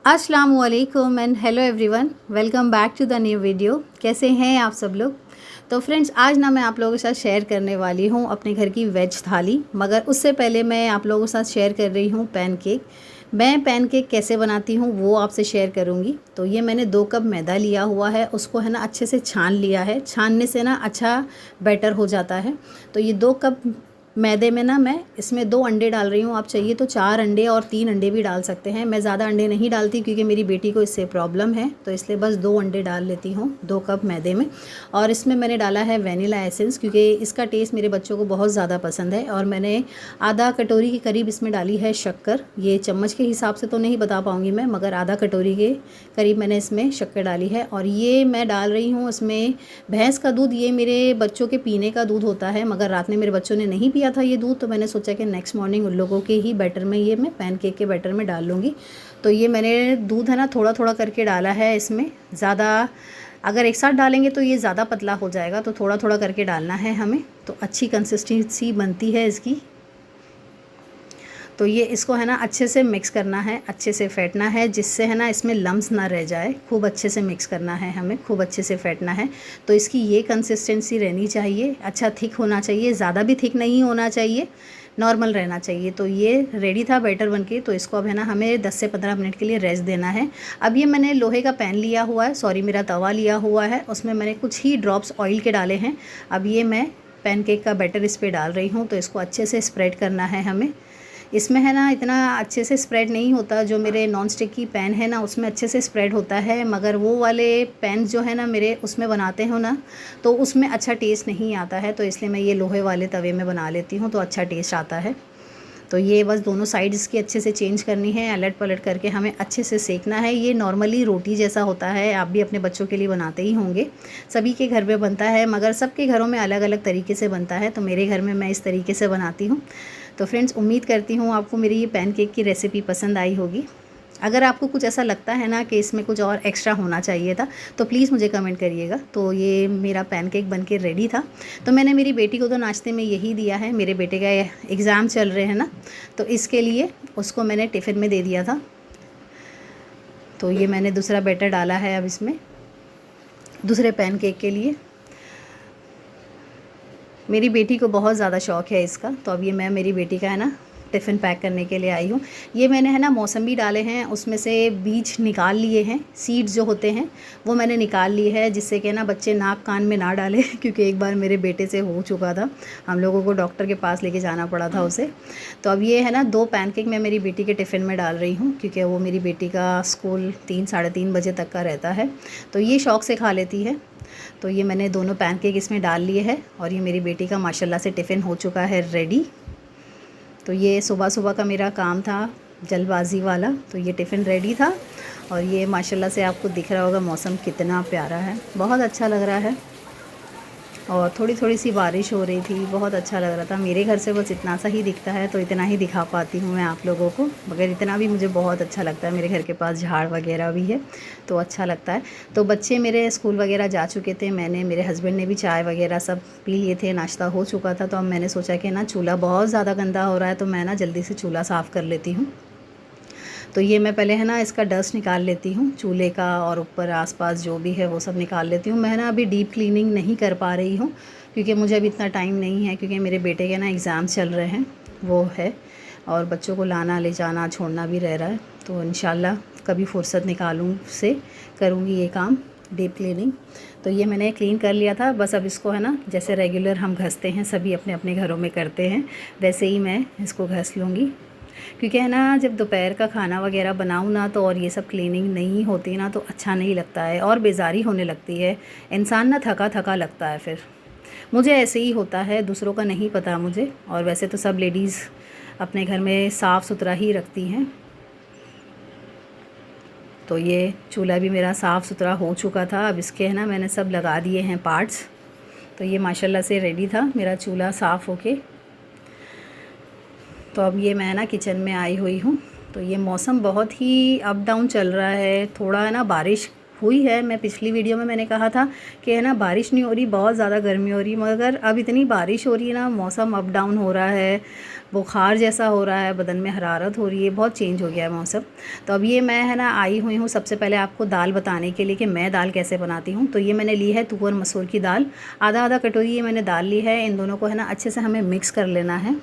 अस्सलाम वालेकुम and hello everyone, welcome back to the new video. कैसे हैं आप सब लोग। तो फ्रेंड्स, आज ना मैं आप लोगों के साथ शेयर करने वाली हूँ अपने घर की वेज थाली। मगर उससे पहले मैं आप लोगों के साथ शेयर कर रही हूँ पैनकेक। मैं पैनकेक कैसे बनाती हूँ वो आपसे शेयर करूँगी। तो ये मैंने 2 कप मैदा लिया हुआ है, उसको है ना अच्छे से छान लिया है। छानने से ना अच्छा बैटर हो जाता है। तो ये 2 कप मैदे में ना मैं इसमें 2 अंडे डाल रही हूँ। आप चाहिए तो 4 अंडे और 3 अंडे भी डाल सकते हैं। मैं ज़्यादा अंडे नहीं डालती क्योंकि मेरी बेटी को इससे प्रॉब्लम है, तो इसलिए बस 2 अंडे डाल लेती हूँ 2 कप मैदे में। और इसमें मैंने डाला है वनीला एसेंस क्योंकि इसका टेस्ट मेरे बच्चों को बहुत ज़्यादा पसंद है। और मैंने आधा कटोरी के करीब इसमें डाली है शक्कर। ये चम्मच के हिसाब से तो नहीं बता पाऊँगी मैं, मगर आधा कटोरी के करीब मैंने इसमें शक्कर डाली है। और ये मैं डाल रही हूँ इसमें भैंस का दूध। ये मेरे बच्चों के पीने का दूध होता है, मगर रात में मेरे बच्चों ने नहीं पिया था ये दूध, तो मैंने सोचा कि नेक्स्ट मॉर्निंग उन लोगों के ही बैटर में ये मैं पैनकेक के बैटर में डाल लूँगी। तो ये मैंने दूध है ना थोड़ा थोड़ा करके डाला है इसमें। ज़्यादा अगर एक साथ डालेंगे तो ये ज़्यादा पतला हो जाएगा, तो थोड़ा थोड़ा करके डालना है हमें, तो अच्छी कंसिस्टेंसी बनती है इसकी। तो ये इसको है ना अच्छे से मिक्स करना है, अच्छे से फेंटना है, जिससे है ना इसमें लम्स ना रह जाए। खूब अच्छे से मिक्स करना है हमें, खूब अच्छे से फेंटना है। तो इसकी ये कंसिस्टेंसी रहनी चाहिए, अच्छा थिक होना चाहिए, ज़्यादा भी थिक नहीं होना चाहिए, नॉर्मल रहना चाहिए। तो ये रेडी था बैटर बनके। तो इसको अब है ना हमें 10 से 15 मिनट के लिए रेस्ट देना है। अब ये मैंने लोहे का पैन लिया हुआ है, सॉरी मेरा तवा लिया हुआ है, उसमें मैंने कुछ ही ड्रॉप्स ऑयल के डाले हैं। अब ये मैं पैनकेक का बैटर इस पर डाल रही हूँ। तो इसको अच्छे से स्प्रेड करना है हमें। इसमें है ना इतना अच्छे से स्प्रेड नहीं होता, जो मेरे नॉन स्टिक की पैन है ना उसमें अच्छे से स्प्रेड होता है, मगर वो वाले पैन जो है ना मेरे उसमें बनाते हो ना तो उसमें अच्छा टेस्ट नहीं आता है। तो इसलिए मैं ये लोहे वाले तवे में बना लेती हूँ, तो अच्छा टेस्ट आता है। तो ये बस दोनों साइड इसकी अच्छे से चेंज करनी है, अलट पलट करके हमें अच्छे से सेकना है। ये नॉर्मली रोटी जैसा होता है, आप भी अपने बच्चों के लिए बनाते ही होंगे, सभी के घर में बनता है, मगर सबके घरों में अलग अलग तरीके से बनता है। तो मेरे घर में मैं इस तरीके से बनाती हूँ। तो फ्रेंड्स, उम्मीद करती हूँ आपको मेरी ये पैनकेक की रेसिपी पसंद आई होगी। अगर आपको कुछ ऐसा लगता है ना कि इसमें कुछ और एक्स्ट्रा होना चाहिए था, तो प्लीज़ मुझे कमेंट करिएगा। तो ये मेरा पैनकेक बनके रेडी था। तो मैंने मेरी बेटी को तो नाश्ते में यही दिया है। मेरे बेटे का एग्ज़ाम चल रहे हैं ना, तो इसके लिए उसको मैंने टिफ़िन में दे दिया था। तो ये मैंने दूसरा बैटर डाला है अब इसमें दूसरे पैनकेक के लिए। मेरी बेटी को बहुत ज़्यादा शौक़ है इसका। तो अब ये मैं मेरी बेटी का है ना टिफ़िन पैक करने के लिए आई हूँ। ये मैंने है ना मौसम्बी डाले हैं, उसमें से बीज निकाल लिए हैं, सीड्स जो होते हैं वो मैंने निकाल लिए हैं, जिससे कि ना बच्चे नाक कान में ना डालें क्योंकि एक बार मेरे बेटे से हो चुका था, हम लोगों को डॉक्टर के पास लेके जाना पड़ा था उसे। तो अब ये है ना 2 पैनकेक मैं मेरी बेटी के टिफ़िन में डाल रही हूँ, क्योंकि वो मेरी बेटी का स्कूल 3 साढ़े 3 बजे तक का रहता है, तो ये शौक़ से खा लेती है। तो ये मैंने दोनों पैनकेक इसमें डाल लिए हैं, और ये मेरी बेटी का माशाल्लाह से टिफ़िन हो चुका है रेडी। तो ये सुबह सुबह का मेरा काम था जल्दबाजी वाला। तो ये टिफ़िन रेडी था, और ये माशाल्लाह से आपको दिख रहा होगा मौसम कितना प्यारा है, बहुत अच्छा लग रहा है। और थोड़ी थोड़ी सी बारिश हो रही थी, बहुत अच्छा लग रहा था। मेरे घर से बस इतना सा ही दिखता है, तो इतना ही दिखा पाती हूँ मैं आप लोगों को, मगर इतना भी मुझे बहुत अच्छा लगता है। मेरे घर के पास झाड़ वगैरह भी है, तो अच्छा लगता है। तो बच्चे मेरे स्कूल वगैरह जा चुके थे, मैंने मेरे हस्बैंड ने भी चाय वगैरह सब पी लिए थे, नाश्ता हो चुका था। तो अब मैंने सोचा कि ना चूल्हा बहुत ज़्यादा गंदा हो रहा है, तो मैं ना जल्दी से चूल्हा साफ़ कर लेती हूँ। तो ये मैं पहले है ना इसका डस्ट निकाल लेती हूँ चूल्हे का, और ऊपर आसपास जो भी है वो सब निकाल लेती हूँ। मैं ना अभी डीप क्लीनिंग नहीं कर पा रही हूँ, क्योंकि मुझे अभी इतना टाइम नहीं है, क्योंकि मेरे बेटे के ना एग्ज़ाम चल रहे हैं वो है, और बच्चों को लाना ले जाना छोड़ना भी रह रहा है। तो इंशाल्लाह कभी फ़ुर्सत निकालूँ से करूँगी ये काम, डीप क्लीनिंग। तो ये मैंने क्लीन कर लिया था, बस अब इसको है ना जैसे रेगुलर हम घसते हैं, सभी अपने अपने घरों में करते हैं, वैसे ही मैं इसको घस लूँगी। क्योंकि है ना जब दोपहर का खाना वगैरह बनाऊँ ना, तो और ये सब क्लीनिंग नहीं होती ना, तो अच्छा नहीं लगता है, और बेजारी होने लगती है, इंसान ना थका थका लगता है। फिर मुझे ऐसे ही होता है, दूसरों का नहीं पता मुझे। और वैसे तो सब लेडीज़ अपने घर में साफ़ सुथरा ही रखती हैं। तो ये चूल्हा भी मेरा साफ़ सुथरा हो चुका था। अब इसके है ना मैंने सब लगा दिए हैं पार्ट्स। तो ये माशाल्लाह से रेडी था मेरा चूल्हा साफ़ होके। तो अब ये मैं ना किचन में आई हुई हूँ। तो ये मौसम बहुत ही अप डाउन चल रहा है, थोड़ा है ना बारिश हुई है। मैं पिछली वीडियो में मैंने कहा था कि है ना बारिश नहीं हो रही, बहुत ज़्यादा गर्मी हो रही, मगर अब इतनी बारिश हो रही है ना, मौसम अप डाउन हो रहा है, बुखार जैसा हो रहा है, बदन में हरारत हो रही है, बहुत चेंज हो गया है मौसम। तो अब ये मैं है ना आई हुई हूँ सबसे पहले आपको दाल बताने के लिए कि मैं दाल कैसे बनाती हूँ। तो ये मैंने ली है तुअर मसूर की दाल, आधा आधा कटोरी ये मैंने दाल ली है। इन दोनों को है ना अच्छे से हमें मिक्स कर लेना है।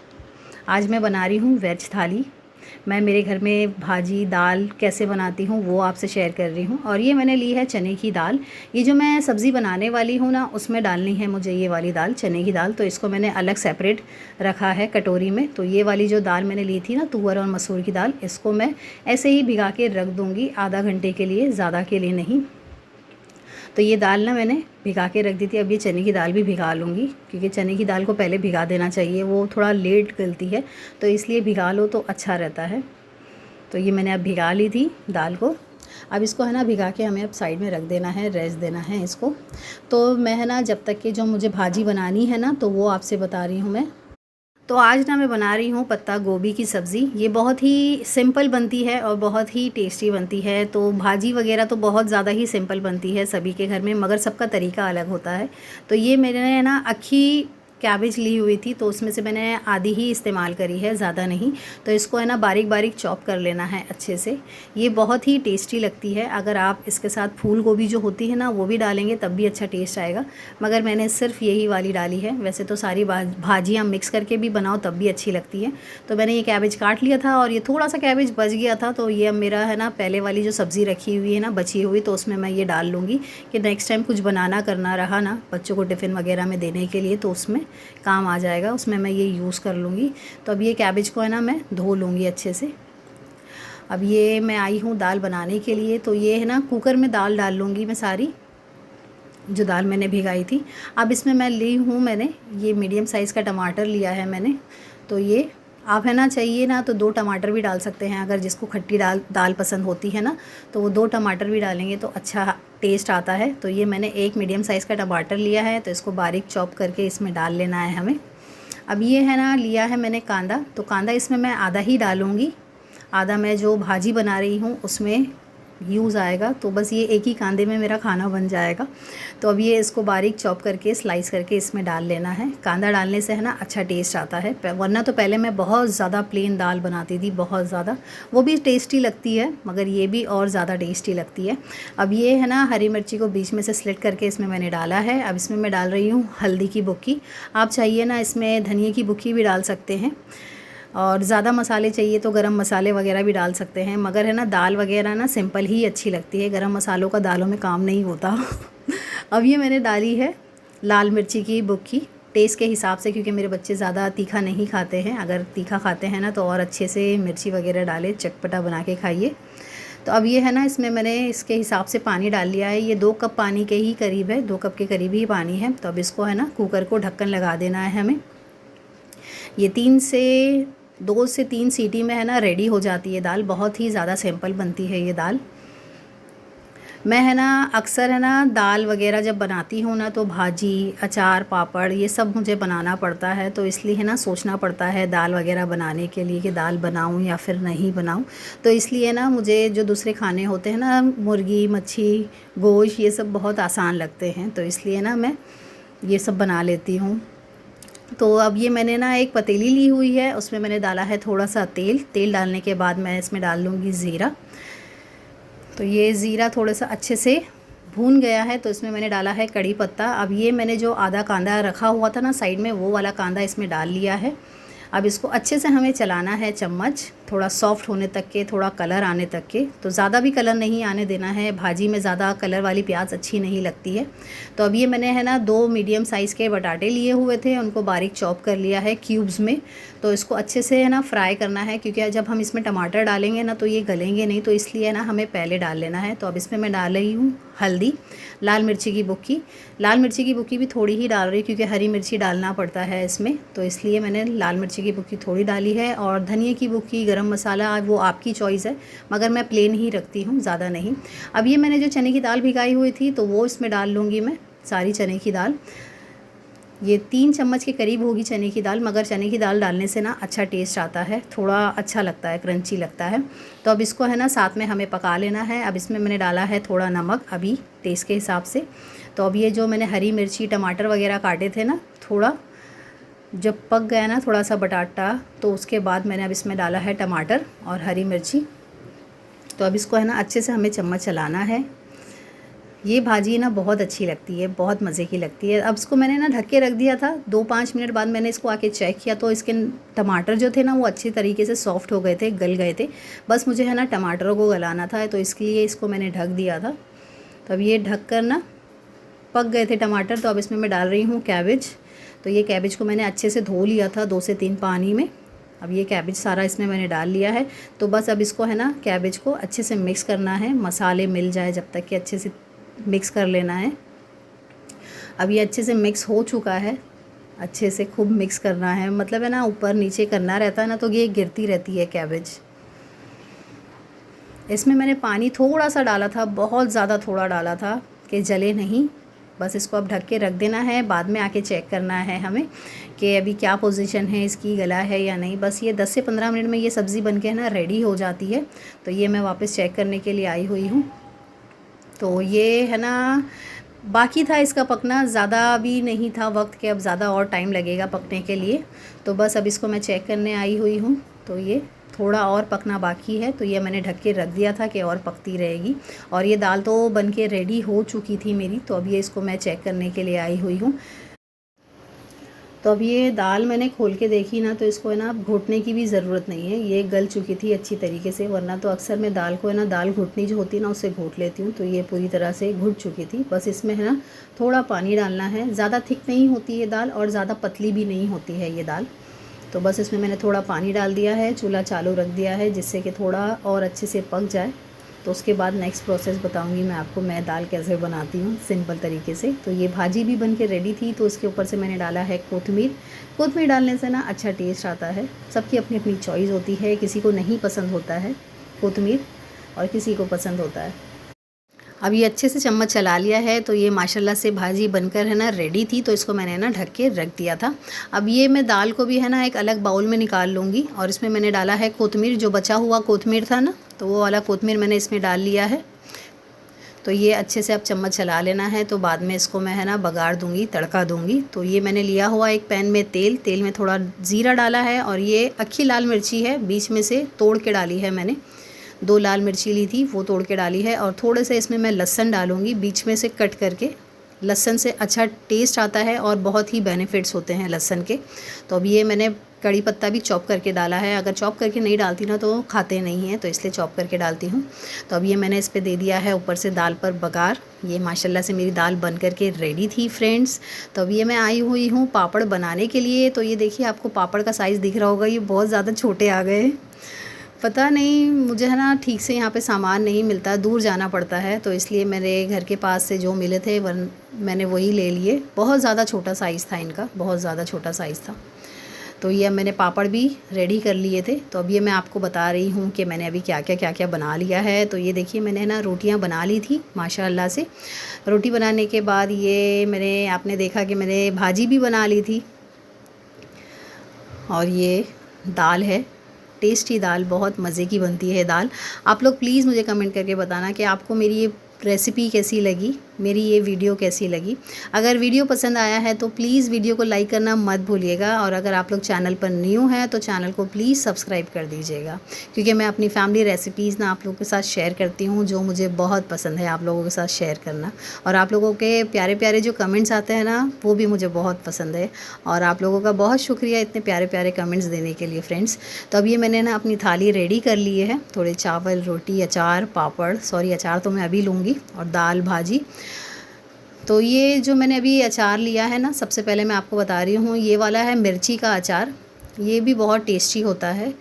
आज मैं बना रही हूँ वेज थाली। मैं मेरे घर में भाजी दाल कैसे बनाती हूँ वो आपसे शेयर कर रही हूँ। और ये मैंने ली है चने की दाल। ये जो मैं सब्ज़ी बनाने वाली हूँ ना, उसमें डालनी है मुझे ये वाली दाल, चने की दाल। तो इसको मैंने अलग सेपरेट रखा है कटोरी में। तो ये वाली जो दाल मैंने ली थी ना, तुअर और मसूर की दाल, इसको मैं ऐसे ही भिगा के रख दूँगी आधा घंटे के लिए, ज़्यादा के लिए नहीं। तो ये दाल ना मैंने भिगा के रख दी थी। अब ये चने की दाल भी भिगा लूँगी, क्योंकि चने की दाल को पहले भिगा देना चाहिए, वो थोड़ा लेट गलती है, तो इसलिए भिगा लो तो अच्छा रहता है। तो ये मैंने अब भिगा ली थी दाल को। अब इसको है ना भिगा के हमें अब साइड में रख देना है, रेस्ट देना है इसको। तो मैं है ना जब तक कि जो मुझे भाजी बनानी है ना, तो वो आपसे बता रही हूँ मैं। तो आज ना मैं बना रही हूँ पत्ता गोभी की सब्ज़ी। ये बहुत ही सिंपल बनती है और बहुत ही टेस्टी बनती है। तो भाजी वगैरह तो बहुत ज़्यादा ही सिंपल बनती है सभी के घर में, मगर सबका तरीका अलग होता है। तो ये मैंने ना अक्खी कैबेज ली हुई थी, तो उसमें से मैंने आधी ही इस्तेमाल करी है, ज़्यादा नहीं। तो इसको है ना बारीक बारीक चॉप कर लेना है अच्छे से। ये बहुत ही टेस्टी लगती है। अगर आप इसके साथ फूल गोभी जो होती है ना, वो भी डालेंगे तब भी अच्छा टेस्ट आएगा, मगर मैंने सिर्फ यही वाली डाली है। वैसे तो सारी भाजियाँ मिक्स करके भी बनाओ तब भी अच्छी लगती है। तो मैंने ये कैबेज काट लिया था और ये थोड़ा सा कैबेज बच गया था, तो ये अब मेरा है ना पहले वाली जो सब्ज़ी रखी हुई है ना बची हुई, तो उसमें मैं ये डाल लूँगी कि नेक्स्ट टाइम कुछ बनाना करना रहा ना बच्चों को टिफ़िन वगैरह में देने के लिए, तो उसमें काम आ जाएगा, उसमें मैं ये यूज़ कर लूँगी। तो अब ये कैबेज को है ना मैं धो लूँगी अच्छे से। अब ये मैं आई हूँ दाल बनाने के लिए। तो ये है ना कुकर में दाल डाल लूँगी मैं सारी, जो दाल मैंने भिगाई थी। अब इसमें मैं ली हूँ, मैंने ये मीडियम साइज़ का टमाटर लिया है मैंने। तो ये आप है ना चाहिए ना तो 2 टमाटर भी डाल सकते हैं, अगर जिसको खट्टी दाल पसंद होती है ना, तो वो 2 टमाटर भी डालेंगे तो अच्छा टेस्ट आता है। तो ये मैंने एक मीडियम साइज़ का टमाटर लिया है, तो इसको बारीक चॉप करके इसमें डाल लेना है हमें। अब ये है ना लिया है मैंने कांदा। तो कांदा इसमें मैं आधा ही डालूँगी, आधा मैं जो भाजी बना रही हूँ उसमें यूज़ आएगा। तो बस ये एक ही कांदे में मेरा खाना बन जाएगा। तो अब ये इसको बारीक चॉप करके स्लाइस करके इसमें डाल लेना है। कांदा डालने से है ना अच्छा टेस्ट आता है, वरना तो पहले मैं बहुत ज़्यादा प्लेन दाल बनाती थी, बहुत ज़्यादा, वो भी टेस्टी लगती है, मगर ये भी और ज़्यादा टेस्टी लगती है। अब ये है ना हरी मिर्ची को बीच में से स्लिट करके इसमें मैंने डाला है। अब इसमें मैं डाल रही हूँ हल्दी की बुक्की। आप चाहिए ना इसमें धनिए की बुक्की भी डाल सकते हैं, और ज़्यादा मसाले चाहिए तो गरम मसाले वगैरह भी डाल सकते हैं, मगर है ना दाल वगैरह ना सिंपल ही अच्छी लगती है, गरम मसालों का दालों में काम नहीं होता। अब ये मैंने डाली है लाल मिर्ची की बुक्की, टेस्ट के हिसाब से, क्योंकि मेरे बच्चे ज़्यादा तीखा नहीं खाते हैं। अगर तीखा खाते हैं ना तो और अच्छे से मिर्ची वगैरह डालें, चटपटा बना के खाइए। तो अब ये है ना इसमें मैंने इसके हिसाब से पानी डाल लिया है। ये 2 कप पानी के ही करीब है, 2 कप के करीब ही पानी है। तो अब इसको है ना कुकर को ढक्कन लगा देना है हमें। ये 2 से 3 सीटी में है ना रेडी हो जाती है दाल। बहुत ही ज़्यादा सिंपल बनती है ये दाल। मैं है ना अक्सर है ना दाल वगैरह जब बनाती हूँ ना, तो भाजी अचार पापड़ ये सब मुझे बनाना पड़ता है, तो इसलिए है ना सोचना पड़ता है दाल वगैरह बनाने के लिए कि दाल बनाऊँ या फिर नहीं बनाऊँ। तो इसलिए ना मुझे जो दूसरे खाने होते हैं ना, मुर्गी मच्छी गोश्त, ये सब बहुत आसान लगते हैं, तो इसलिए ना मैं ये सब बना लेती हूँ। तो अब ये मैंने ना एक पतीली ली हुई है, उसमें मैंने डाला है थोड़ा सा तेल डालने के बाद मैं इसमें डाल लूँगी ज़ीरा। तो ये ज़ीरा थोड़ा सा अच्छे से भून गया है, तो इसमें मैंने डाला है कड़ी पत्ता। अब ये मैंने जो आधा कांदा रखा हुआ था ना साइड में, वो वाला कांदा इसमें डाल लिया है। अब इसको अच्छे से हमें चलाना है चम्मच, थोड़ा सॉफ्ट होने तक के, थोड़ा कलर आने तक के। तो ज़्यादा भी कलर नहीं आने देना है, भाजी में ज़्यादा कलर वाली प्याज अच्छी नहीं लगती है। तो अब ये मैंने है ना 2 मीडियम साइज़ के बटाटे लिए हुए थे, उनको बारीक चॉप कर लिया है क्यूब्स में। तो इसको अच्छे से है ना फ्राई करना है, क्योंकि जब हम इसमें टमाटर डालेंगे ना तो ये गलेंगे नहीं, तो इसलिए ना हमें पहले डाल लेना है। तो अब इसमें मैं डाल रही हूँ हल्दी, लाल मिर्ची की बुक्की। लाल मिर्ची की बुक्की भी थोड़ी ही डाल रही हूँ, क्योंकि हरी मिर्ची डालना पड़ता है इसमें, तो इसलिए मैंने लाल मिर्ची की बुक्की थोड़ी डाली है। और धनिया की बुक्की, गरम मसाला, वो आपकी चॉइस है, मगर मैं प्लेन ही रखती हूँ, ज़्यादा नहीं। अब ये मैंने जो चने की दाल भिगाई हुई थी, तो वो इसमें डाल लूँगी मैं, सारी चने की दाल। ये 3 चम्मच के करीब होगी चने की दाल, मगर चने की दाल डालने से ना अच्छा टेस्ट आता है, थोड़ा अच्छा लगता है, क्रंची लगता है। तो अब इसको है ना साथ में हमें पका लेना है। अब इसमें मैंने डाला है थोड़ा नमक, अभी टेस्ट के हिसाब से। तो अब ये जो मैंने हरी मिर्ची टमाटर वगैरह काटे थे ना, थोड़ा जब पक गया ना थोड़ा सा बटाटा, तो उसके बाद मैंने अब इसमें डाला है टमाटर और हरी मिर्ची। तो अब इसको है ना अच्छे से हमें चम्मच चलाना है। ये भाजी ना बहुत अच्छी लगती है, बहुत मज़े की लगती है। अब इसको मैंने ना ढक के रख दिया था। 2-5 मिनट बाद मैंने इसको आके चेक किया तो इसके टमाटर जो थे ना वो अच्छी तरीके से सॉफ्ट हो गए थे, गल गए थे। बस मुझे है ना टमाटरों को गलाना था, तो इसके लिए इसको मैंने ढक दिया था। तो अब ये ढक कर ना पक गए थे टमाटर। तो अब इसमें मैं डाल रही हूँ कैबेज। तो ये कैबेज को मैंने अच्छे से धो लिया था 2 से 3 पानी में। अब ये कैबेज सारा इसमें मैंने डाल लिया है। तो बस अब इसको है ना कैबेज को अच्छे से मिक्स करना है, मसाले मिल जाए जब तक कि अच्छे से मिक्स कर लेना है। अब ये अच्छे से मिक्स हो चुका है, अच्छे से खूब मिक्स करना है, मतलब है ना ऊपर नीचे करना रहता है ना, तो ये गिरती रहती है कैबेज। इसमें मैंने पानी थोड़ा सा डाला था, बहुत ज़्यादा थोड़ा डाला था कि जले नहीं। बस इसको अब ढक के रख देना है, बाद में आके चेक करना है हमें कि अभी क्या पोजीशन है इसकी, गला है या नहीं। बस ये 10 से 15 मिनट में ये सब्ज़ी बन के है ना रेडी हो जाती है। तो ये मैं वापस चेक करने के लिए आई हुई हूँ। तो ये है ना बाकी था इसका पकना, ज़्यादा भी नहीं था वक्त के, अब ज़्यादा और टाइम लगेगा पकने के लिए। तो बस अब इसको मैं चेक करने आई हुई हूँ। तो ये थोड़ा और पकना बाकी है, तो ये मैंने ढक के रख दिया था कि और पकती रहेगी। और ये दाल तो बन के रेडी हो चुकी थी मेरी। तो अब ये इसको मैं चेक करने के लिए आई हुई हूँ। तो अब ये दाल मैंने खोल के देखी ना, तो इसको है ना अब घोटने की भी ज़रूरत नहीं है, ये गल चुकी थी अच्छी तरीके से। वरना तो अक्सर मैं दाल को है ना दाल घुटनी जो होती है ना उससे घोट लेती हूँ। तो ये पूरी तरह से घुट चुकी थी। बस इसमें है ना थोड़ा पानी डालना है, ज़्यादा थिक नहीं होती है दाल और ज़्यादा पतली भी नहीं होती है ये दाल। तो बस इसमें मैंने थोड़ा पानी डाल दिया है, चूल्हा चालू रख दिया है जिससे कि थोड़ा और अच्छे से पक जाए। तो उसके बाद नेक्स्ट प्रोसेस बताऊंगी मैं आपको, मैं दाल कैसे बनाती हूँ सिंपल तरीके से। तो ये भाजी भी बन के रेडी थी। तो उसके ऊपर से मैंने डाला है कोतमीर। कोतमीर डालने से ना अच्छा टेस्ट आता है। सबकी अपनी अपनी चॉइस होती है, किसी को नहीं पसंद होता है कोतमीर और किसी को पसंद होता है। अब ये अच्छे से चम्मच चला लिया है। तो ये माशाल्लाह से भाजी बनकर है ना रेडी थी। तो इसको मैंने ना ढक के रख दिया था। अब ये मैं दाल को भी है ना एक अलग बाउल में निकाल लूँगी और इसमें मैंने डाला है कोतमीर, जो बचा हुआ कोतमीर था ना, तो वो वाला कोतमीर मैंने इसमें डाल लिया है। तो ये अच्छे से अब चम्मच चला लेना है। तो बाद में इसको मैं है ना बघार दूँगी, तड़का दूँगी। तो ये मैंने लिया हुआ एक पैन में तेल में थोड़ा ज़ीरा डाला है और ये अक्खी लाल मिर्ची है, बीच में से तोड़ के डाली है मैंने। 2 लाल मिर्ची ली थी, वो तोड़ के डाली है। और थोड़े से इसमें मैं लहसुन डालूँगी बीच में से कट करके। लहसुन से अच्छा टेस्ट आता है और बहुत ही बेनिफिट्स होते हैं लहसुन के। तो अब ये मैंने कड़ी पत्ता भी चॉप करके डाला है। अगर चॉप करके नहीं डालती ना तो खाते नहीं हैं, तो इसलिए चॉप करके डालती हूँ। तो अब ये मैंने इस पर दे दिया है ऊपर से दाल पर बघार। ये माशाल्लाह से मेरी दाल बन करके रेडी थी फ्रेंड्स। तो अब ये मैं आई हुई हूँ पापड़ बनाने के लिए। तो ये देखिए आपको पापड़ का साइज़ दिख रहा होगा, ये बहुत ज़्यादा छोटे आ गए। पता नहीं मुझे है ना ठीक से यहाँ पे सामान नहीं मिलता, दूर जाना पड़ता है। तो इसलिए मेरे घर के पास से जो मिले थे मैंने वही ले लिए। बहुत ज़्यादा छोटा साइज़ था इनका, बहुत ज़्यादा छोटा साइज़ था। तो ये मैंने पापड़ भी रेडी कर लिए थे। तो अब ये मैं आपको बता रही हूँ कि मैंने अभी क्या क्या बना लिया है। तो ये देखिए मैंने ना रोटियाँ बना ली थी माशाल्लाह से। रोटी बनाने के बाद ये आपने देखा कि मैंने भाजी भी बना ली थी। और ये दाल है, टेस्टी दाल, बहुत मज़े की बनती है दाल। आप लोग प्लीज़ मुझे कमेंट करके बताना कि आपको मेरी ये रेसिपी कैसी लगी, मेरी ये वीडियो कैसी लगी। अगर वीडियो पसंद आया है तो प्लीज़ वीडियो को लाइक करना मत भूलिएगा। और अगर आप लोग चैनल पर न्यू हैं तो चैनल को प्लीज़ सब्सक्राइब कर दीजिएगा, क्योंकि मैं अपनी फैमिली रेसिपीज़ ना आप लोगों के साथ शेयर करती हूँ, जो मुझे बहुत पसंद है आप लोगों के साथ शेयर करना। और आप लोगों के प्यारे प्यारे जो कमेंट्स आते हैं ना, वो भी मुझे बहुत पसंद है। और आप लोगों का बहुत शुक्रिया इतने प्यारे प्यारे कमेंट्स देने के लिए फ्रेंड्स। तो अब ये मैंने ना अपनी थाली रेडी कर ली है। थोड़े चावल, रोटी, अचार, पापड़, सॉरी अचार तो मैं अभी लूँगी, और दाल भाजी। तो ये जो मैंने अभी अचार लिया है ना, सबसे पहले मैं आपको बता रही हूँ, ये वाला है मिर्ची का अचार। ये भी बहुत टेस्टी होता है।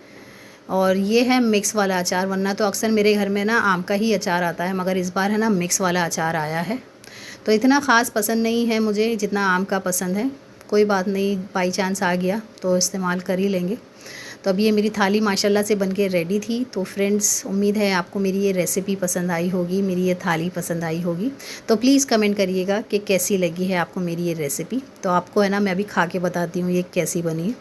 और ये है मिक्स वाला अचार, वरना तो अक्सर मेरे घर में ना आम का ही अचार आता है, मगर इस बार है ना मिक्स वाला अचार आया है। तो इतना ख़ास पसंद नहीं है मुझे जितना आम का पसंद है। कोई बात नहीं, बाई चांस आ गया तो इस्तेमाल कर ही लेंगे। तो अब ये मेरी थाली माशाल्लाह से बनके रेडी थी। तो फ्रेंड्स, उम्मीद है आपको मेरी ये रेसिपी पसंद आई होगी, मेरी ये थाली पसंद आई होगी। तो प्लीज़ कमेंट करिएगा कि कैसी लगी है आपको मेरी ये रेसिपी। तो आपको है ना, मैं अभी खा के बताती हूँ ये कैसी बनी है।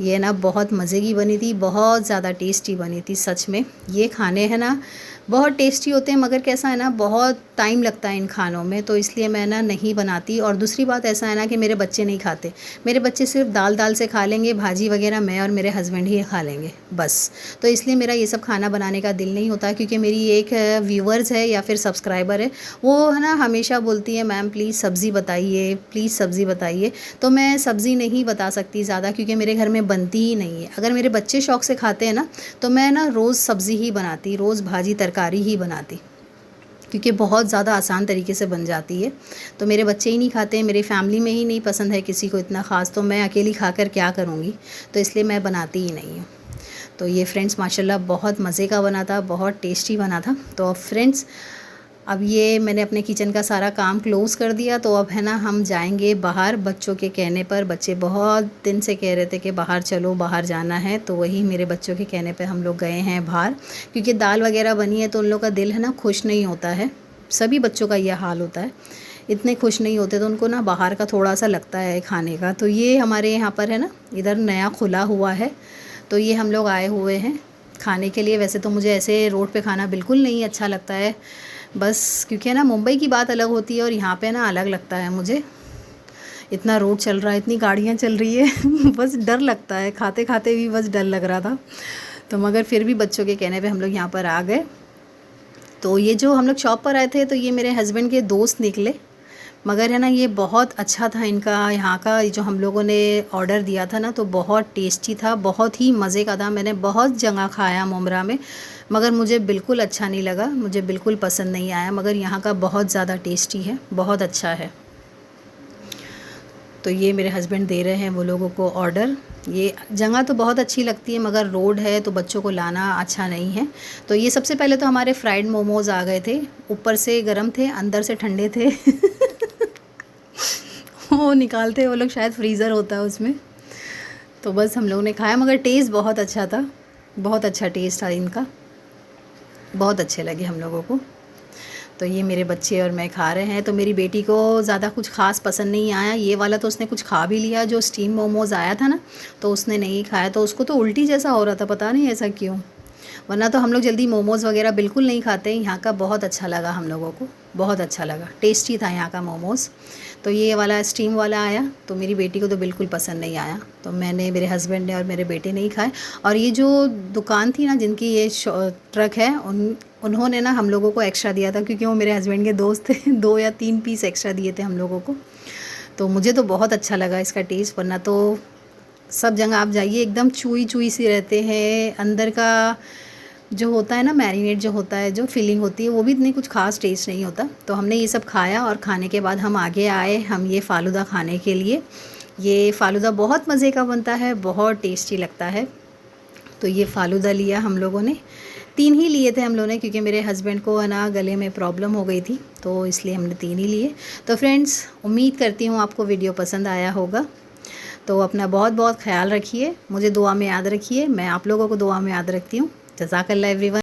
ये ना बहुत मज़े की बनी थी, बहुत ज़्यादा टेस्टी बनी थी सच में। ये खाने है ना बहुत टेस्टी होते हैं, मगर कैसा है ना, बहुत टाइम लगता है इन खानों में, तो इसलिए मैं ना नहीं बनाती। और दूसरी बात ऐसा है ना कि मेरे बच्चे नहीं खाते, मेरे बच्चे सिर्फ दाल से खा लेंगे, भाजी वगैरह मैं और मेरे हस्बैंड ही खा लेंगे बस। तो इसलिए मेरा ये सब खाना बनाने का दिल नहीं होता, क्योंकि मेरी एक व्यूवर्स है या फिर सब्सक्राइबर है, वो है ना हमेशा बोलती है मैम प्लीज़ सब्ज़ी बताइए, प्लीज़ सब्ज़ी बताइए। तो मैं सब्ज़ी नहीं बता सकती ज़्यादा, क्योंकि मेरे घर में बनती ही नहीं है। अगर मेरे बच्चे शौक़ से खाते हैं ना, तो मैं ना रोज़ सब्ज़ी ही बनाती, रोज़ भाजी तरकारी ही बनाती, क्योंकि बहुत ज़्यादा आसान तरीके से बन जाती है। तो मेरे बच्चे ही नहीं खाते, मेरी फैमिली में ही नहीं पसंद है किसी को इतना ख़ास, तो मैं अकेली खाकर क्या करूँगी, तो इसलिए मैं बनाती ही नहीं हूँ। तो ये फ्रेंड्स माशाल्लाह बहुत मज़े का बना था, बहुत टेस्टी बना था। तो फ्रेंड्स, अब ये मैंने अपने किचन का सारा काम क्लोज़ कर दिया, तो अब है ना हम जाएंगे बाहर बच्चों के कहने पर। बच्चे बहुत दिन से कह रहे थे कि बाहर चलो, बाहर जाना है, तो वही मेरे बच्चों के कहने पे हम लोग गए हैं बाहर। क्योंकि दाल वगैरह बनी है तो उन लोग का दिल है ना खुश नहीं होता है, सभी बच्चों का यह हाल होता है, इतने खुश नहीं होते, तो उनको ना बाहर का थोड़ा सा लगता है खाने का। तो ये हमारे यहाँ पर है ना, इधर नया खुला हुआ है, तो ये हम लोग आए हुए हैं खाने के लिए। वैसे तो मुझे ऐसे रोड पे खाना बिल्कुल नहीं अच्छा लगता है, बस क्योंकि ना मुंबई की बात अलग होती है और यहाँ पे ना अलग लगता है मुझे। इतना रोड चल रहा है, इतनी गाड़ियाँ चल रही है बस डर लगता है, खाते खाते भी बस डर लग रहा था। तो मगर फिर भी बच्चों के कहने पे हम लोग यहाँ पर आ गए। तो ये जो हम लोग शॉप पर आए थे, तो ये मेरे हस्बैंड के दोस्त निकले, मगर है ना ये बहुत अच्छा था इनका यहाँ का जो हम लोगों ने ऑर्डर दिया था ना, तो बहुत टेस्टी था, बहुत ही मज़े का था। मैंने बहुत जगह खाया मुमरा में, मगर मुझे बिल्कुल अच्छा नहीं लगा, मुझे बिल्कुल पसंद नहीं आया। मगर यहाँ का बहुत ज़्यादा टेस्टी है, बहुत अच्छा है। तो ये मेरे हस्बैंड दे रहे हैं वो लोगों को ऑर्डर। ये जगह तो बहुत अच्छी लगती है, मगर रोड है तो बच्चों को लाना अच्छा नहीं है। तो ये सबसे पहले तो हमारे फ्राइड मोमोज़ आ गए थे, ऊपर से गर्म थे, अंदर से ठंडे थे वो निकालते वो लोग, शायद फ्रीज़र होता है उसमें। तो बस हम लोगों ने खाया, मगर टेस्ट बहुत अच्छा था, बहुत अच्छा टेस्ट था इनका, बहुत अच्छे लगे हम लोगों को। तो ये मेरे बच्चे और मैं खा रहे हैं। तो मेरी बेटी को ज़्यादा कुछ ख़ास पसंद नहीं आया ये वाला, तो उसने कुछ खा भी लिया। जो स्टीम मोमोज़ आया था ना, तो उसने नहीं खाया, तो उसको तो उल्टी जैसा हो रहा था, पता नहीं ऐसा क्यों। वरना तो हम लोग जल्दी मोमोज़ वगैरह बिल्कुल नहीं खाते। यहाँ का बहुत अच्छा लगा हम लोगों को, बहुत अच्छा लगा, टेस्टी था यहाँ का मोमोज़। तो ये वाला स्टीम वाला आया, तो मेरी बेटी को तो बिल्कुल पसंद नहीं आया, तो मैंने, मेरे हस्बैंड ने और मेरे बेटे नहीं खाए। और ये जो दुकान थी ना जिनकी ये ट्रक है, उन्होंने ना हम लोगों को एक्स्ट्रा दिया था, क्योंकि वो मेरे हस्बैंड के दोस्त थे 2 या 3 पीस एक्स्ट्रा दिए थे हम लोगों को। तो मुझे तो बहुत अच्छा लगा इसका टेस्ट, वरना तो सब जगह आप जाइए एकदम चुई चुई सी रहते हैं, अंदर का जो होता है ना मैरिनेट जो होता है, जो फीलिंग होती है, वो भी इतनी कुछ खास टेस्ट नहीं होता। तो हमने ये सब खाया, और खाने के बाद हम आगे आए हम ये फ़ालूदा खाने के लिए। ये फ़ालूदा बहुत मज़े का बनता है, बहुत टेस्टी लगता है। तो ये फ़ालूदा लिया हम लोगों ने, 3 ही लिए थे हम लोगों ने, क्योंकि मेरे हस्बैंड को है ना गले में प्रॉब्लम हो गई थी, तो इसलिए हमने 3 ही लिए। तो फ्रेंड्स, उम्मीद करती हूँ आपको वीडियो पसंद आया होगा। तो अपना बहुत बहुत ख्याल रखिए, मुझे दुआ में याद रखिए, मैं आप लोगों को दुआ में याद रखती हूँ। जज़ाकल्लाह एवरीवन।